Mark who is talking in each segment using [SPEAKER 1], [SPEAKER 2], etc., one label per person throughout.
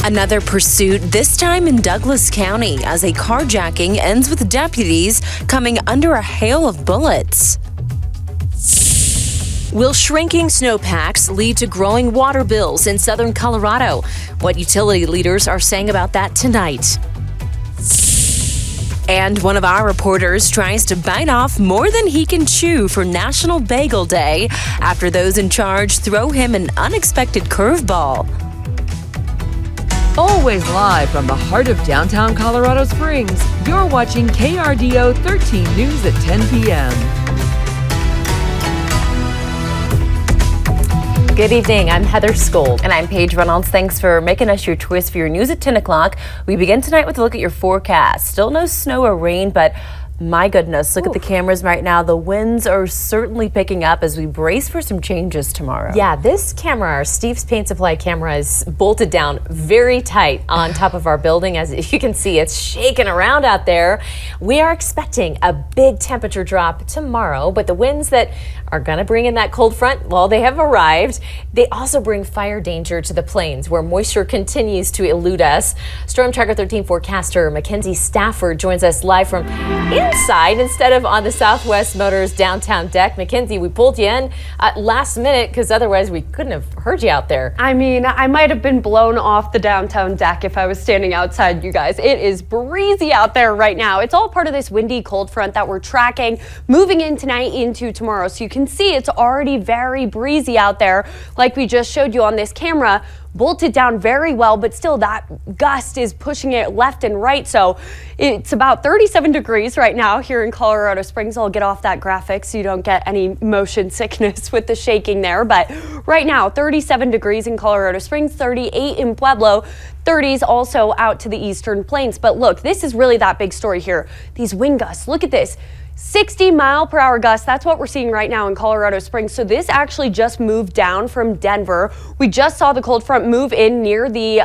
[SPEAKER 1] Another pursuit, this time in Douglas County, as a carjacking ends with deputies coming under a hail of bullets. Will shrinking snowpacks lead to growing water bills in southern Colorado? What utility leaders are saying about that tonight. And one of our reporters tries to bite off more than he can chew for National Bagel Day after those in charge throw him an unexpected curveball.
[SPEAKER 2] Always live from the heart of downtown Colorado Springs, you're watching KRDO-13 News at 10 p.m.
[SPEAKER 3] Good evening, I'm Heather Skold.
[SPEAKER 4] And I'm Paige Reynolds. Thanks for making us your choice for your news at 10 o'clock. We begin tonight with a look at your forecast. Still no snow or rain, but my goodness, look at the cameras right now. The winds are certainly picking up as we brace for some changes tomorrow.
[SPEAKER 3] Yeah, this camera, Steve's Paint Supply camera, is bolted down very tight on top of our building. As you can see, it's shaking around out there. We are expecting a big temperature drop tomorrow, but the winds that are going to bring in that cold front, well, they have arrived. They also bring fire danger to the plains where moisture continues to elude us. Storm Tracker 13 forecaster Mackenzie Stafford joins us live from inside instead of on the Southwest Motors downtown deck. Mackenzie, we pulled you in last minute because otherwise we couldn't have heard you out there.
[SPEAKER 5] I mean, I might have been blown off the downtown deck if I was standing outside, you guys. It is breezy out there right now. It's all part of this windy cold front that we're tracking moving in tonight into tomorrow. So you can see it's already very breezy out there, like we just showed you on this camera. Bolted down very well, but still that gust is pushing it left and right. So it's about 37 degrees right now here in Colorado Springs. I'll get off that graphic so you don't get any motion sickness with the shaking there. But right now, 37 degrees in Colorado Springs, 38 in Pueblo, 30s also out to the eastern plains. But look, this is really that big story here. These wind gusts, look at this. 60-mile-per-hour gusts, that's what we're seeing right now in Colorado Springs. So this actually just moved down from Denver. We just saw the cold front move in near the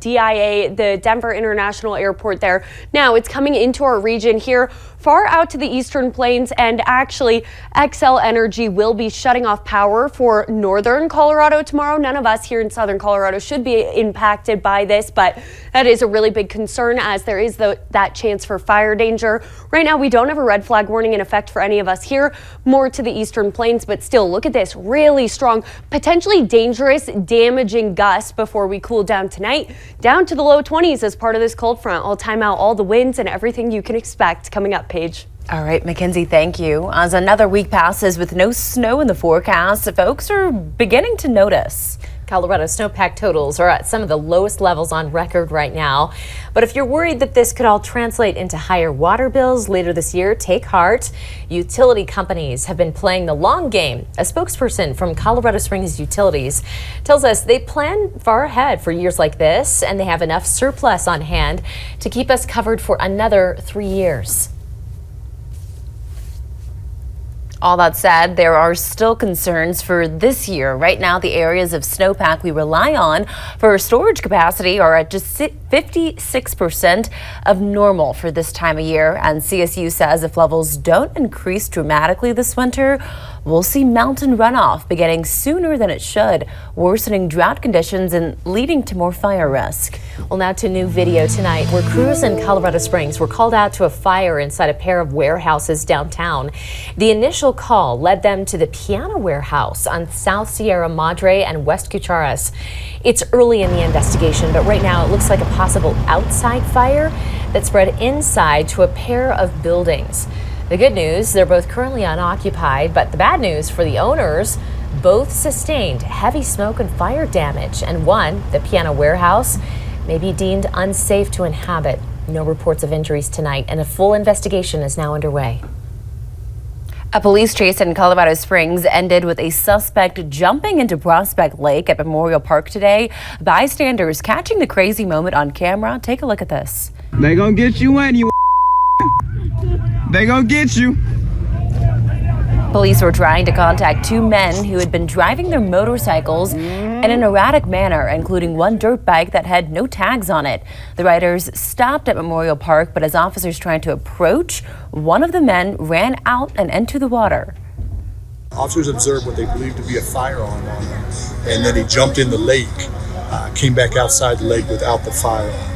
[SPEAKER 5] DIA, the Denver International Airport there. Now it's coming into our region here, far out to the eastern plains, and actually Xcel Energy will be shutting off power for northern Colorado tomorrow. None of us here in southern Colorado should be impacted by this, but that is a really big concern as there is that chance for fire danger. Right now we don't have a red flag warning in effect for any of us here, more to the eastern plains, but still look at this really strong, potentially dangerous, damaging gusts before we cool down tonight, down to the low 20s as part of this cold front. I'll time out all the winds and everything you can expect coming up. Paige.
[SPEAKER 4] All right, Mackenzie, thank you. As another week passes with no snow in the forecast, folks are beginning to notice.
[SPEAKER 3] Colorado snowpack totals are at some of the lowest levels on record right now. But if you're worried that this could all translate into higher water bills later this year, take heart. Utility companies have been playing the long game. A spokesperson from Colorado Springs Utilities tells us they plan far ahead for years like this, and they have enough surplus on hand to keep us covered for another 3 years.
[SPEAKER 4] All that said, there are still concerns for this year. Right now, the areas of snowpack we rely on for storage capacity are at just 56% of normal for this time of year. And CSU says if levels don't increase dramatically this winter, we'll see mountain runoff beginning sooner than it should, worsening drought conditions and leading to more fire risk.
[SPEAKER 3] Well, now to new video tonight where crews in Colorado Springs were called out to a fire inside a pair of warehouses downtown. The initial call led them to the Piano Warehouse on South Sierra Madre and West Cucharas. It's early in the investigation, but right now it looks like a possible outside fire that spread inside to a pair of buildings. The good news, they're both currently unoccupied, but the bad news for the owners, both sustained heavy smoke and fire damage, and one, the Piano Warehouse, may be deemed unsafe to inhabit. No reports of injuries tonight, and a full investigation is now underway.
[SPEAKER 4] A police chase in Colorado Springs ended with a suspect jumping into Prospect Lake at Memorial Park today. Bystanders catching the crazy moment on camera. Take a look at this.
[SPEAKER 6] They gonna get you anyway. They gonna get you.
[SPEAKER 4] Police were trying to contact two men who had been driving their motorcycles in an erratic manner, including one dirt bike that had no tags on it. The riders stopped at Memorial Park, but as officers tried to approach, one of the men ran out and into the water.
[SPEAKER 7] Officers observed what they believed to be a firearm on him, and then he jumped in the lake came back outside the lake without the firearm.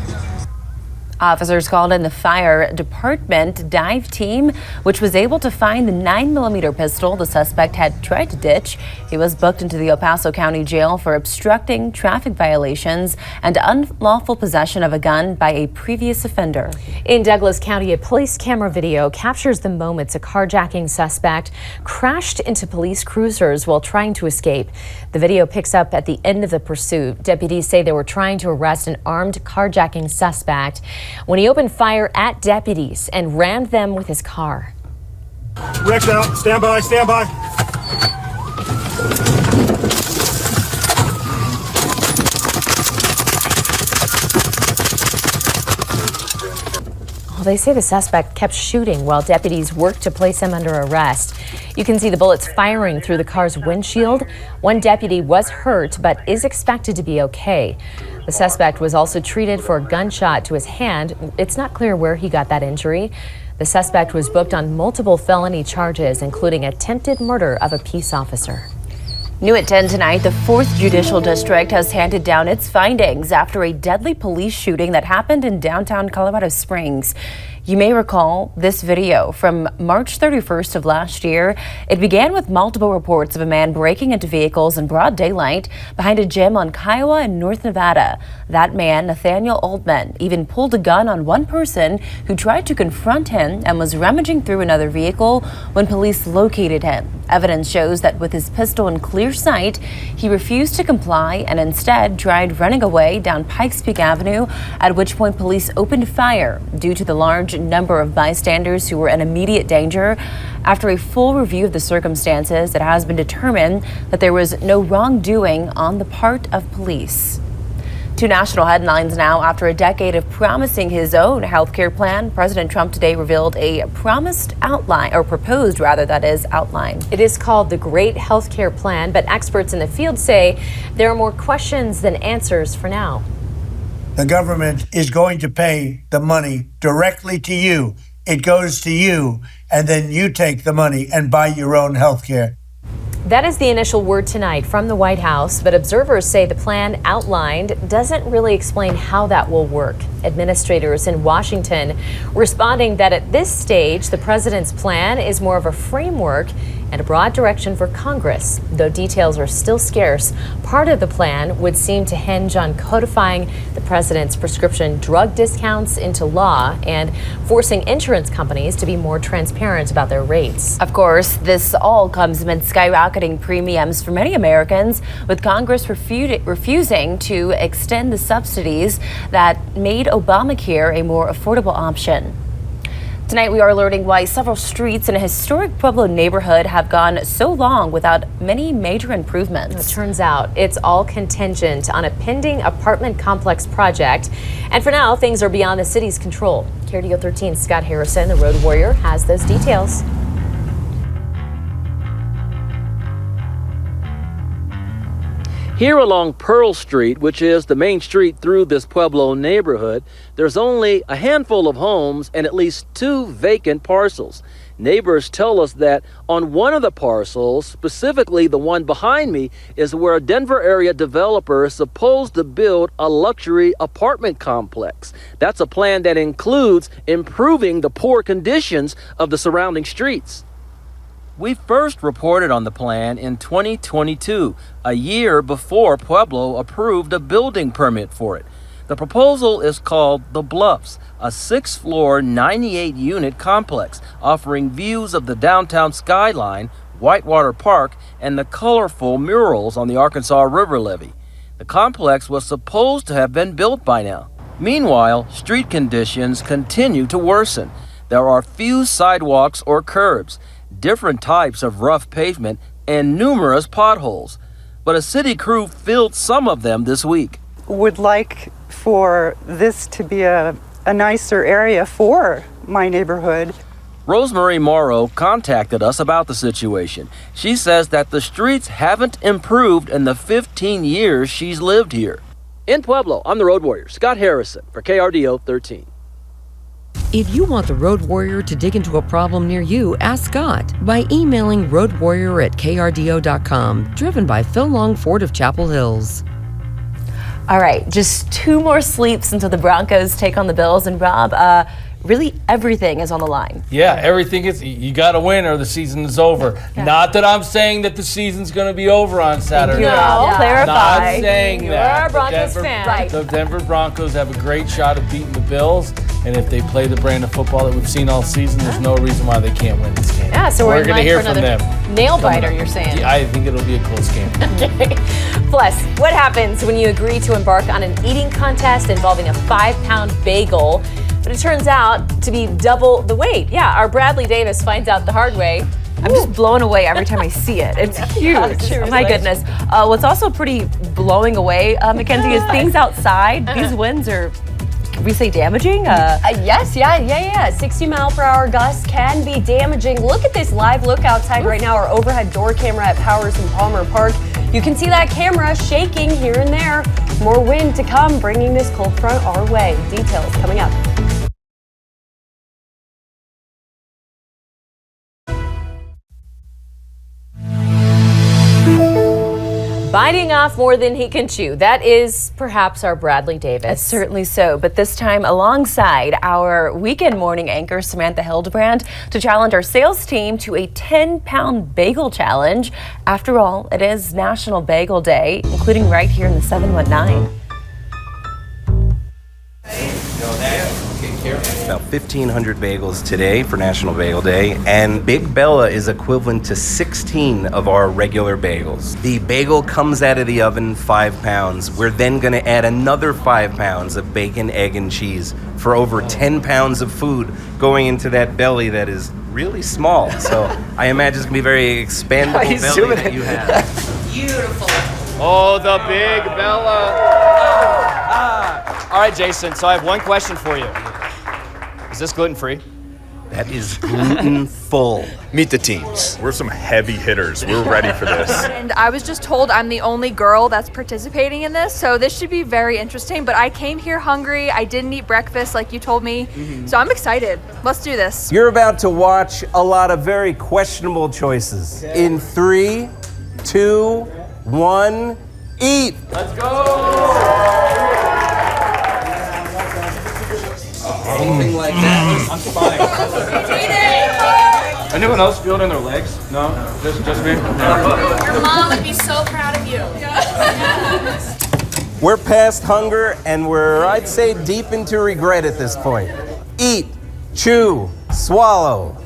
[SPEAKER 4] Officers called in the fire department dive team, which was able to find the 9mm pistol the suspect had tried to ditch. He was booked into the El Paso County Jail for obstructing traffic violations and unlawful possession of a gun by a previous offender.
[SPEAKER 3] In Douglas County, a police camera video captures the moments a carjacking suspect crashed into police cruisers while trying to escape. The video picks up at the end of the pursuit. Deputies say they were trying to arrest an armed carjacking suspect when he opened fire at deputies and rammed them with his car.
[SPEAKER 8] Rick's out. Stand by, stand by.
[SPEAKER 3] Well, they say the suspect kept shooting while deputies worked to place him under arrest. You can see the bullets firing through the car's windshield. One deputy was hurt but is expected to be okay. The suspect was also treated for a gunshot to his hand. It's not clear where he got that injury. The suspect was booked on multiple felony charges, including attempted murder of a peace officer.
[SPEAKER 4] New at 10 tonight, the 4th Judicial District has handed down its findings after a deadly police shooting that happened in downtown Colorado Springs. You may recall this video from March 31st of last year. It began with multiple reports of a man breaking into vehicles in broad daylight behind a gym on Kiowa in North Nevada. That man, Nathaniel Oldman, even pulled a gun on one person who tried to confront him and was rummaging through another vehicle when police located him. Evidence shows that with his pistol in clear sight, he refused to comply and instead tried running away down Pikes Peak Avenue, at which point police opened fire due to the large number of bystanders who were in immediate danger. After a full review of the circumstances, it has been determined that there was no wrongdoing on the part of police. Two national headlines now. After a decade of promising his own health care plan, President Trump today revealed a proposed outline.
[SPEAKER 3] It is called the Great Health Care Plan, but experts in the field say there are more questions than answers for now.
[SPEAKER 9] The government is going to pay the money directly to you. It goes to you, and then you take the money and buy your own health care.
[SPEAKER 3] That is the initial word tonight from the White House, but observers say the plan outlined doesn't really explain how that will work. Administrators in Washington responding that at this stage, the president's plan is more of a framework and a broad direction for Congress. Though details are still scarce, part of the plan would seem to hinge on codifying the president's prescription drug discounts into law and forcing insurance companies to be more transparent about their rates.
[SPEAKER 4] Of course, this all comes amid skyrocketing premiums for many Americans, with Congress refusing to extend the subsidies that made Obamacare a more affordable option. Tonight, we are learning why several streets in a historic Pueblo neighborhood have gone so long without many major improvements.
[SPEAKER 3] It turns out it's all contingent on a pending apartment complex project. And for now, things are beyond the city's control. KRDO-13's Scott Harrison, the road warrior, has those details.
[SPEAKER 10] Here along Pearl Street, which is the main street through this Pueblo neighborhood, there's only a handful of homes and at least 2 vacant parcels. Neighbors tell us that on one of the parcels, specifically the one behind me, is where a Denver area developer is supposed to build a luxury apartment complex. That's a plan that includes improving the poor conditions of the surrounding streets. We first reported on the plan in 2022, a year before Pueblo approved a building permit for it. The proposal is called The Bluffs, a 6-floor, 98-unit complex offering views of the downtown skyline, Whitewater Park, and the colorful murals on the Arkansas River levee. The complex was supposed to have been built by now. Meanwhile, street conditions continue to worsen. There are few sidewalks or curbs, different types of rough pavement, and numerous potholes. But a city crew filled some of them this week.
[SPEAKER 11] Would like for this to be a nicer area for my neighborhood.
[SPEAKER 10] Rosemary Morrow contacted us about the situation. She says that the streets haven't improved in the 15 years she's lived here. In Pueblo, I'm the road warrior, Scott Harrison, for KRDO-13.
[SPEAKER 2] If you want the Road Warrior to dig into a problem near you, ask Scott by emailing roadwarrior@krdo.com. Driven by Phil Long Ford of Chapel Hills.
[SPEAKER 4] All right, just 2 more sleeps until the Broncos take on the Bills. And Rob, really everything is on the line.
[SPEAKER 12] Yeah, everything is. You got to win or the season is over. Yeah. Not that I'm saying that the season's going to be over on Saturday.
[SPEAKER 4] No, clarify.
[SPEAKER 12] Not saying
[SPEAKER 3] You're
[SPEAKER 12] that.
[SPEAKER 3] a Broncos fan. Right.
[SPEAKER 12] The Denver Broncos have a great shot of beating the Bills. And if they play the brand of football that we've seen all season, there's no reason why they can't win this game.
[SPEAKER 3] Yeah, so
[SPEAKER 12] we're going to hear from them.
[SPEAKER 3] Nail biter, you're saying?
[SPEAKER 12] I think it'll be a close game.
[SPEAKER 3] Okay. Plus, what happens when you agree to embark on an eating contest involving a 5-pound bagel, but it turns out to be double the weight? Yeah, our Bradley Davis finds out the hard way.
[SPEAKER 4] I'm just blown away every time I see it. It's huge.
[SPEAKER 3] Yeah,
[SPEAKER 4] oh my goodness. What's also pretty blowing away, Mackenzie, is things outside. These winds are, can we say damaging?
[SPEAKER 5] Yes, yeah. 60-mile-per-hour gusts can be damaging. Look at this live look outside right now. Our overhead door camera at Powers in Palmer Park. You can see that camera shaking here and there. More wind to come, bringing this cold front our way. Details coming up.
[SPEAKER 3] Biting off more than he can chew. That is perhaps our Bradley Davis.
[SPEAKER 4] It's certainly so, but this time alongside our weekend morning anchor, Samantha Hildebrand, to challenge our sales team to a 10-pound bagel challenge. After all, it is National Bagel Day, including right here in the 719.
[SPEAKER 13] About 1,500 bagels today for National Bagel Day, and Big Bella is equivalent to 16 of our regular bagels. The bagel comes out of the oven 5 pounds. We're then going to add another 5 pounds of bacon, egg, and cheese for over 10 pounds of food going into that belly that is really small. So I imagine it's going to be very expandable belly that you have.
[SPEAKER 14] Beautiful.
[SPEAKER 15] Oh, the Big Bella. All right, Jason, so I have one question for you. Is this gluten-free?
[SPEAKER 13] That is gluten-full.
[SPEAKER 16] Meet the teams. We're some heavy hitters. We're ready for this.
[SPEAKER 17] And I was just told I'm the only girl that's participating in this, so this should be very interesting. But I came here hungry. I didn't eat breakfast like you told me. So I'm excited. Let's do this.
[SPEAKER 13] You're about to watch a lot of very questionable choices. In 3, 2, 1, eat.
[SPEAKER 15] Let's go.
[SPEAKER 13] Anything like that?
[SPEAKER 15] I'm fine. Anyone else feel it in their legs? No? Just me? No.
[SPEAKER 17] Your mom would be so proud of you.
[SPEAKER 13] We're past hunger and we're, I'd say, deep into regret at this point. Eat, chew, swallow.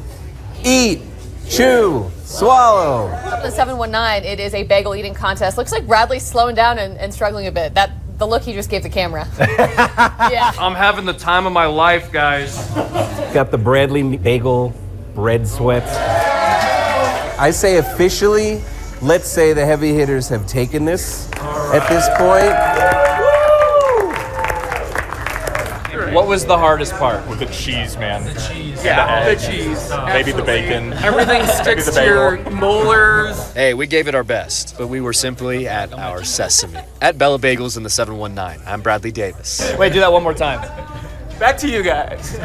[SPEAKER 13] Eat, chew, swallow.
[SPEAKER 17] The 719, it is a bagel eating contest. Looks like Bradley's slowing down and struggling a bit. The look he just gave the camera. Yeah.
[SPEAKER 15] I'm having the time of my life, guys.
[SPEAKER 13] Got the Bradley bagel bread sweats. I say officially, let's say the heavy hitters have taken this at this point.
[SPEAKER 15] What was the hardest part?
[SPEAKER 16] With the cheese, man.
[SPEAKER 15] The cheese.
[SPEAKER 16] Yeah, the cheese. Maybe the bacon.
[SPEAKER 15] Everything sticks to your molars.
[SPEAKER 18] Hey, we gave it our best, but we were simply at our sesame. At Bella Bagels in the 719. I'm Bradley Davis.
[SPEAKER 15] Wait, do that one more time. Back to you guys.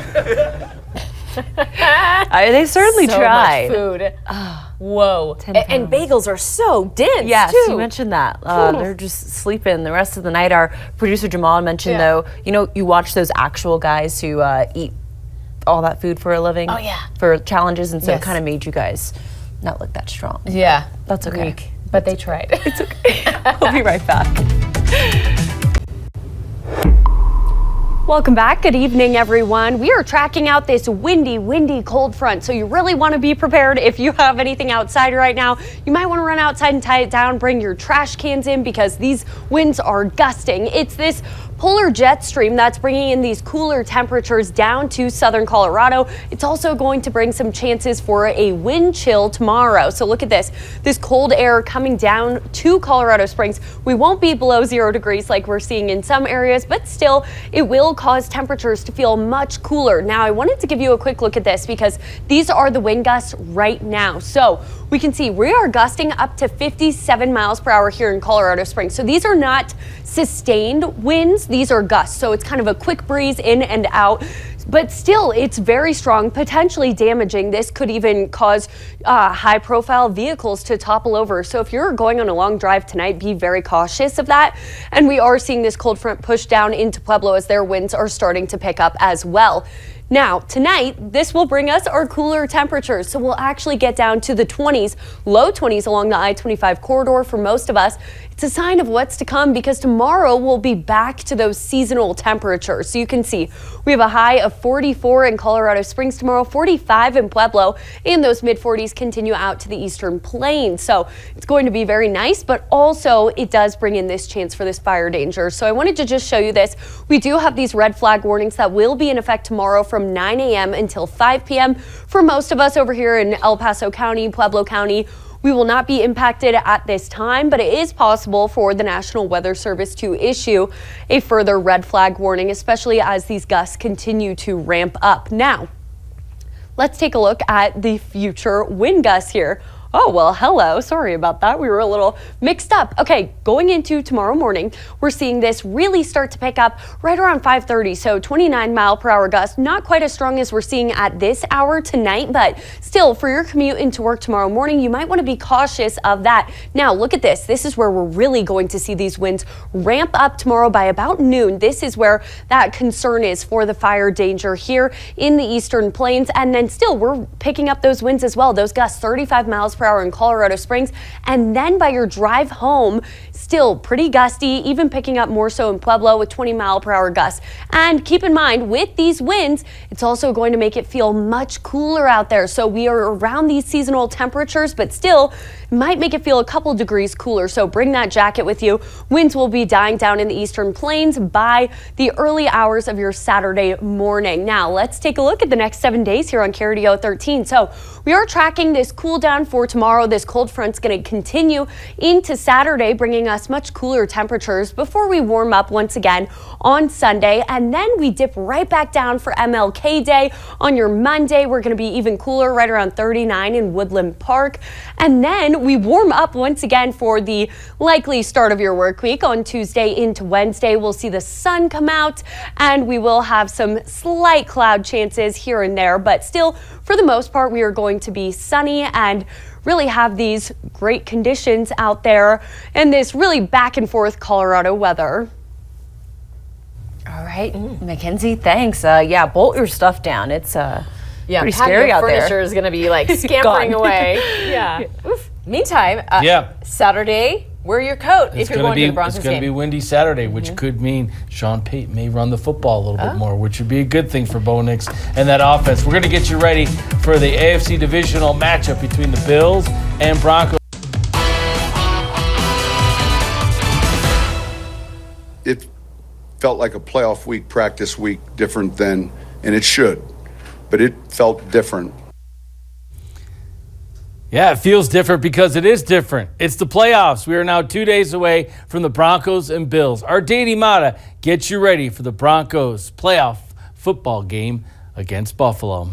[SPEAKER 4] They certainly tried.
[SPEAKER 3] So much food. Whoa. And bagels are so dense,
[SPEAKER 4] yes,
[SPEAKER 3] too.
[SPEAKER 4] You mentioned that. They're just sleeping the rest of the night. Our producer Jamal mentioned, though, you watch those actual guys who eat all that food for a living.
[SPEAKER 3] Oh, yeah.
[SPEAKER 4] For challenges, and so it kind of made you guys not look that strong.
[SPEAKER 3] Yeah.
[SPEAKER 4] That's okay.
[SPEAKER 3] Weak. But they tried.
[SPEAKER 4] It's okay. We'll be right back.
[SPEAKER 5] Welcome back. Good evening, everyone. We are tracking out this windy cold front, so you really want to be prepared. If you have anything outside right now, you might want to run outside and tie it down, bring your trash cans in because these winds are gusting. It's this polar jet stream that's bringing in these cooler temperatures down to southern Colorado. It's also going to bring some chances for a wind chill tomorrow. So look at this cold air coming down to Colorado Springs. We won't be below 0 degrees like we're seeing in some areas, but still it will cause temperatures to feel much cooler. Now I wanted to give you a quick look at this because these are the wind gusts right now. So we can see we are gusting up to 57 miles per hour here in Colorado Springs. So these are not sustained winds, these are gusts. So it's kind of a quick breeze in and out. But still, it's very strong, potentially damaging. This could even cause high-profile vehicles to topple over. So if you're going on a long drive tonight, be very cautious of that. And we are seeing this cold front push down into Pueblo as their winds are starting to pick up as well. Now, tonight, this will bring us our cooler temperatures. So we'll actually get down to the 20s, low 20s along the I-25 corridor for most of us. It's a sign of what's to come because tomorrow we'll be back to those seasonal temperatures. So you can see we have a high of 44 in Colorado Springs tomorrow, 45 in Pueblo, and those mid-40s continue out to the eastern plains. So it's going to be very nice, but also it does bring in this chance for this fire danger. So I wanted to just show you this. We do have these red flag warnings that will be in effect tomorrow from 9 a.m. until 5 p.m. For most of us over here in El Paso County, Pueblo County, we will not be impacted at this time, but it is possible for the National Weather Service to issue a further red flag warning, especially as these gusts continue to ramp up. Now, let's take a look at the future wind gusts here. Oh, well, hello. Sorry about that. We were a little mixed up. Okay, going into tomorrow morning, we're seeing this really start to pick up right around 5:30. So 29-mile-per-hour gusts, not quite as strong as we're seeing at this hour tonight, but still, for your commute into work tomorrow morning, you might want to be cautious of that. Now, look at this. This is where we're really going to see these winds ramp up tomorrow by about noon. This is where that concern is for the fire danger here in the eastern plains. And then still, we're picking up those winds as well. Those gusts, 35 miles per hour in Colorado Springs, and then by your drive home, still pretty gusty, even picking up more so in Pueblo with 20-mile-per-hour gusts. And keep in mind, with these winds, it's also going to make it feel much cooler out there. So we are around these seasonal temperatures, but still might make it feel a couple degrees cooler. So bring that jacket with you. Winds will be dying down in the eastern plains by the early hours of your Saturday morning. Now, let's take a look at the next 7 days here on KRDO 13. So we are tracking this cool down for tomorrow. This cold front's going to continue into Saturday, bringing us much cooler temperatures before we warm up once again on Sunday. And then we dip right back down for MLK Day. On your Monday, we're going to be even cooler, right around 39 in Woodland Park. And then we warm up once again for the likely start of your work week. On Tuesday into Wednesday, we'll see the sun come out and we will have some slight cloud chances here and there. But still, for the most part, we are going to be sunny and really have these great conditions out there and this really back and forth Colorado weather.
[SPEAKER 4] All right, Mackenzie, thanks. Yeah, bolt your stuff down. It's pretty scary out there.
[SPEAKER 3] Furniture is going to be like scampering away. Yeah. Oof. Meantime, Saturday, wear your coat if you're going to the Broncos game.
[SPEAKER 12] It's going to be windy Saturday, which could mean Sean Payton may run the football a little bit more, which would be a good thing for Bo Nix and that offense. We're going to get you ready for the AFC divisional matchup between the Bills and Broncos.
[SPEAKER 14] It felt like a playoff week, practice week, different than, and it should, but it felt different.
[SPEAKER 12] Yeah, it feels different because it is different. It's the playoffs. We are now 2 days away from the Broncos and Bills. Our Dady Mata gets you ready for the Broncos playoff football game against Buffalo.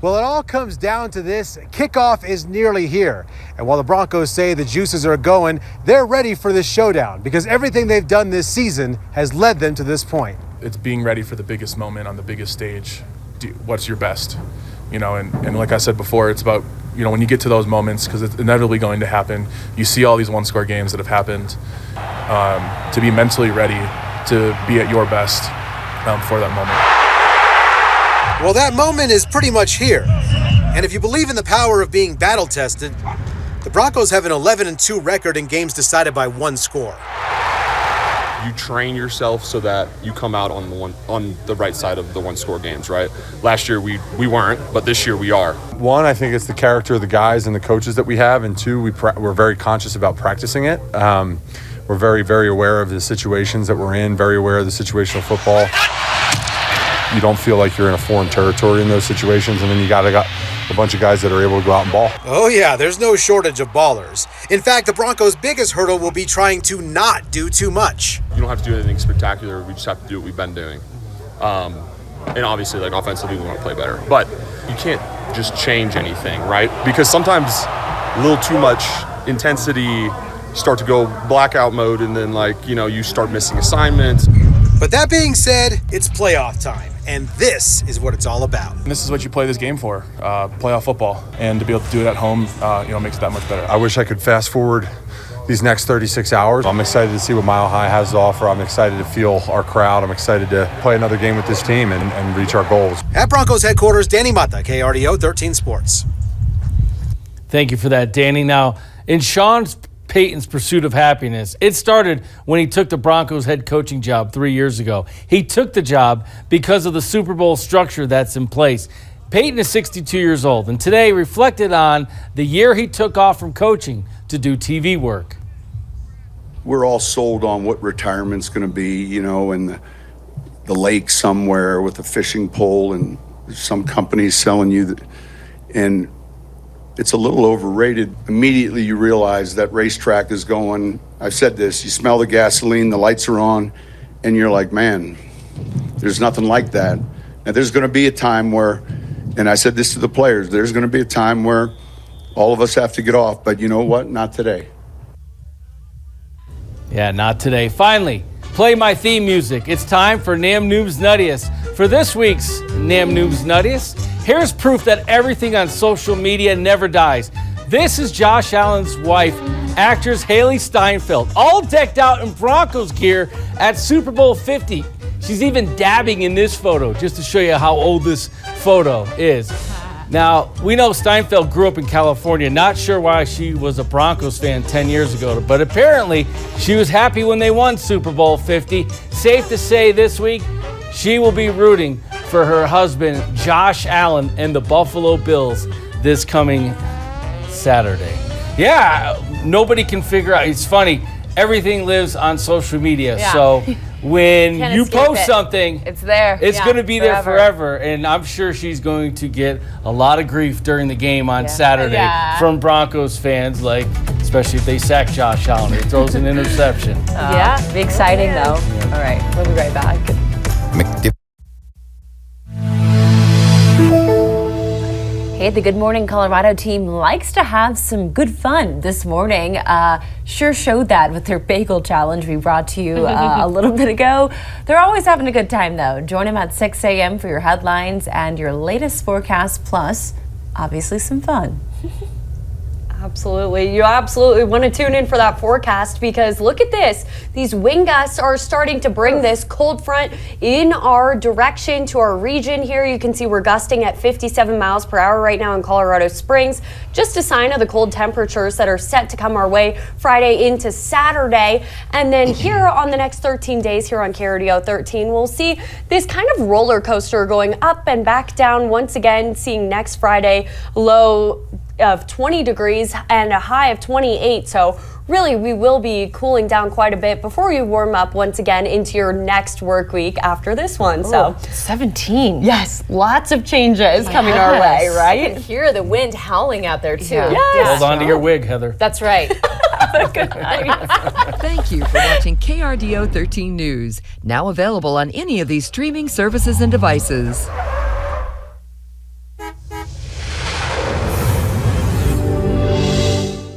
[SPEAKER 19] Well, it all comes down to this. Kickoff is nearly here. And while the Broncos say the juices are going, they're ready for this showdown because everything they've done this season has led them to this point.
[SPEAKER 16] It's being ready for the biggest moment on the biggest stage. What's your best? You know, and like I said before, it's about, you know, when you get to those moments, because it's inevitably going to happen, you see all these one-score games that have happened, to be mentally ready to be at your best for that moment.
[SPEAKER 20] Well, that moment is pretty much here. And if you believe in the power of being battle-tested, the Broncos have an 11-2 record in games decided by one score.
[SPEAKER 21] You train yourself so that you come out on the right side of the one-score games, right? Last year we weren't, but this year we are.
[SPEAKER 22] One, I think it's the character of the guys and the coaches that we have, and two, we're very conscious about practicing it. We're very, very aware of the situations that we're in, very aware of the situational football. You don't feel like you're in a foreign territory in those situations, and then you got a bunch of guys that are able to go out and ball.
[SPEAKER 20] Oh yeah, there's no shortage of ballers. In fact, the Broncos' biggest hurdle will be trying to not do too much.
[SPEAKER 21] You don't have to do anything spectacular. We just have to do what we've been doing. And obviously, like, offensively, we want to play better. But you can't just change anything, right? Because sometimes a little too much intensity start to go blackout mode, and then, like, you know, you start missing assignments.
[SPEAKER 20] But that being said, it's playoff time. and this is what it's all about.
[SPEAKER 16] And this is what you play this game for, playoff football. And to be able to do it at home, makes it that much better.
[SPEAKER 22] I wish I could fast forward these next 36 hours. I'm excited to see what Mile High has to offer. I'm excited to feel our crowd. I'm excited to play another game with this team and reach our goals.
[SPEAKER 20] At Broncos headquarters, Danny Mata, KRDO 13 Sports.
[SPEAKER 12] Thank you for that, Danny. Now, in Sean's Payton's pursuit of happiness, it started when he took the Broncos head coaching job 3 years ago. He took the job because of the Super Bowl structure that's in place. Payton is 62 years old, and today reflected on the year he took off from coaching to do TV work.
[SPEAKER 14] We're all sold on what retirement's going to be, in the lake somewhere with a fishing pole, and some companies selling you that, and it's a little overrated. Immediately you realize that racetrack is going, I've said this, you smell the gasoline, the lights are on, and you're like, man, there's nothing like that. Now there's going to be a time where, and I said this to the players, there's going to be a time where all of us have to get off, but you know what? Not today.
[SPEAKER 12] Yeah, not today. Finally, play my theme music. It's time for NAM News Nuttiest. For this week's NAM News Nuttiest, here's proof that everything on social media never dies. This is Josh Allen's wife, actress Haley Steinfeld, all decked out in Broncos gear at Super Bowl 50. She's even dabbing in this photo, just to show you how old this photo is. Now, we know Steinfeld grew up in California. Not sure why she was a Broncos fan 10 years ago, but apparently she was happy when they won Super Bowl 50. Safe to say this week, she will be rooting for her husband, Josh Allen, and the Buffalo Bills this coming Saturday. Yeah, nobody can figure out. It's funny. Everything lives on social media.
[SPEAKER 4] Yeah.
[SPEAKER 12] So when
[SPEAKER 4] Can't
[SPEAKER 12] you
[SPEAKER 4] escape
[SPEAKER 12] post
[SPEAKER 4] it.
[SPEAKER 12] something,
[SPEAKER 4] It's there.
[SPEAKER 12] it's
[SPEAKER 4] Yeah,
[SPEAKER 12] going to be there
[SPEAKER 4] forever.
[SPEAKER 12] forever. And I'm sure she's going to get a lot of grief during the game on Saturday
[SPEAKER 4] Yeah.
[SPEAKER 12] from Broncos fans, like especially if they sack Josh Allen. He throws an interception.
[SPEAKER 4] Yeah, be exciting though. All right, we'll be right back. Hey, the Good Morning Colorado team likes to have some good fun this morning. Sure showed that with their bagel challenge we brought to you a little bit ago. They're always having a good time though. Join them at 6 a.m. for your headlines and your latest forecast, plus obviously some fun.
[SPEAKER 5] Absolutely. You absolutely want to tune in for that forecast because look at this. These wind gusts are starting to bring this cold front in our direction to our region here. You can see we're gusting at 57 miles per hour right now in Colorado Springs. Just a sign of the cold temperatures that are set to come our way Friday into Saturday. And then here on the next 13 days here on KRDO 13, we'll see this kind of roller coaster going up and back down once again, seeing next Friday low of 20 degrees and a high of 28. So really we will be cooling down quite a bit before you warm up once again into your next work week after this one. So
[SPEAKER 4] 17.
[SPEAKER 5] yes, lots of changes coming our way,
[SPEAKER 3] You
[SPEAKER 5] right?
[SPEAKER 3] can hear the wind howling out there too.
[SPEAKER 5] Yes.
[SPEAKER 12] Hold on to your wig, Heather.
[SPEAKER 3] That's right.
[SPEAKER 2] Thank you for watching KRDO 13 News, now available on any of these streaming services and devices.